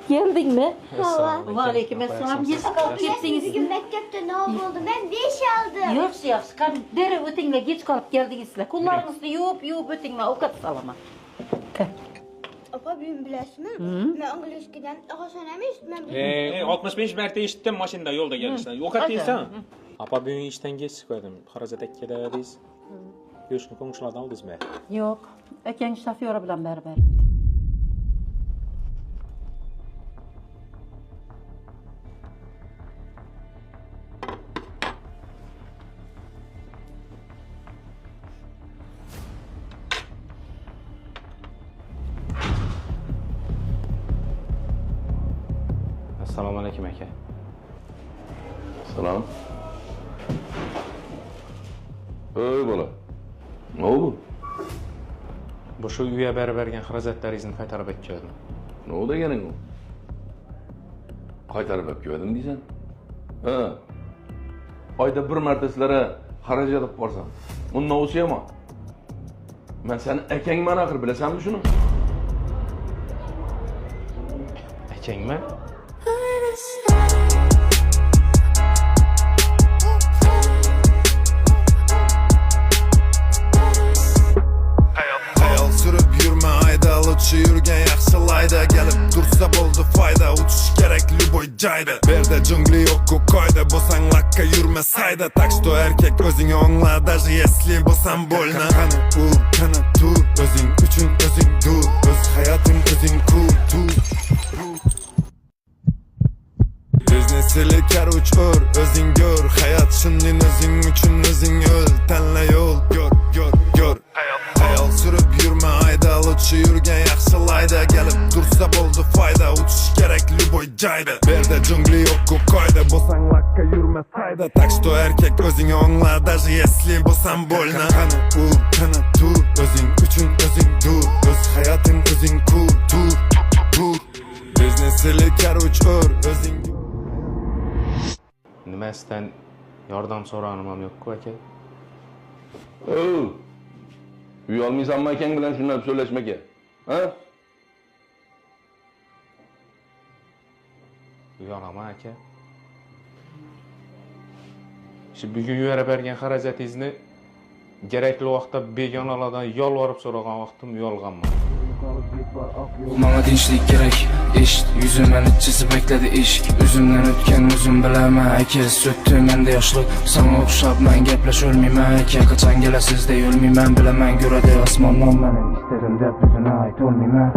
Geldin mi? Esselam. Aleykümselam. Geç kalıp gittiniz. Bugün mektepte ne oldu? Ben 5 aldım. Yok yaxşı. Kan dere ötünle geç kalıp geldinizler. Kullarınızı yuvup ötünle avukat salama. Apa benim bilesin mi? Ben İngilizceden daha söylemiş. Ben 65 mərtə eşitdim maşında yolda gəlirsən. Yoxat deyirsən? Apa bugün işdən geç çıxardım. Xaracata gedəriz. Görüşünü qonşulardan aldınız mı? Yok. Öken şoförü bilen beraber. Assalomu alaykum aka. Selam. Ey bola. Ne oldu? Bu shu uyga berib bergan xarajatlaringizni qaytarib berdim. Ne oldu gene o? Qaytarıp hep gördüm diysen. Ha. Ayda bir mertesilere harac alıp varsan. Onun ne olsun ama? Ben senin ekeng ben akır bile sen mi şunu? Akangmi? Hayal sürüp yürme ayda Alıçı yürgen yaxşılayda Gelip dursa boldu fayda Uçuş gerekli boy cayda Berde cüngli yok koyda Bosan lakka yürme sayda Taksto erkek özünü onla Dajı yesli bosan bolna Kanı ur, kanı tur Özün üçün özün dur Öz hayatın özün kur Öz nesili kar uç ör Özün gör Hayat şunun özün üçün özün öl Tenle yol gör Hayal sürüp yürme ayda Alıçı yürgen yaxşılayda Gelip dursa boldu fayda Uçuş gerekli boy cayda Berde cüngli yok koyda Bosan lakka yürme sayda Taksto erkek özünü onla Dajı yesli bosan bolna Kanı ur, kanı tur Özün üçün özün dur Öz hayatın özün kur Öz nesili kar uç ör Özün gör Nimasidan yordam so'ranim ham yo'q-ku aka. Oo. Uy almaysanmı ekeng bilen şunları söyleşmek ya? Ha? Uyalaman aka. Shu bugun yuvarib bergan xarajatingizni kerakli vaqtda begonalardan yolvorib so'ragan vaqtim uyalganman. Bana dinçlik gerek, iş yüzümden iççisi bekledi iş Üzümden ötken üzüm bileme eke Söttü mende yaşlık Sana okşap ben gepleş ölmeyme eke Kaçan gelesiz de ölmeymen Bilemen göre de asmandan benim İsterim dep yüzüne ait olmayme